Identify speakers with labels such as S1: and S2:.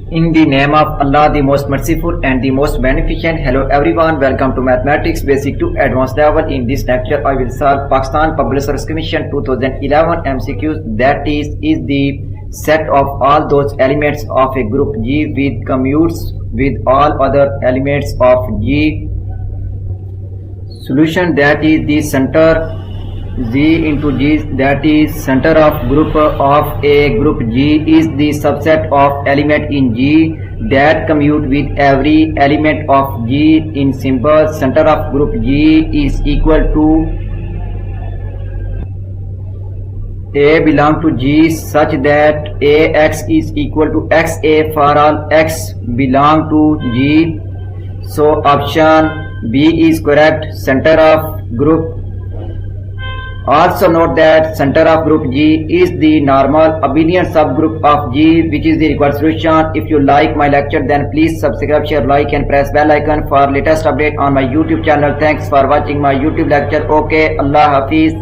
S1: In the name of Allah, the most merciful and the most beneficent. Hello everyone, welcome to Mathematics Basic to Advanced Level. In this lecture, I will solve Pakistan Publishers Commission 2011 MCQs. That is the set of all those elements of a group G with commutes with all other elements of G. Solution, that is the center G into G, that is center of group of a group G is the subset of element in G that commute with every element of G. In simple, center of group G is equal to A belong to G such that AX is equal to XA for all X belong to G. So option B is correct, center of group. Also note that center of group G is the normal abelian subgroup of G, which is the required solution. If you like my lecture, then please subscribe, share, like and press bell icon for latest update on my YouTube channel. Thanks for watching my YouTube lecture. Okay, Allah Hafiz.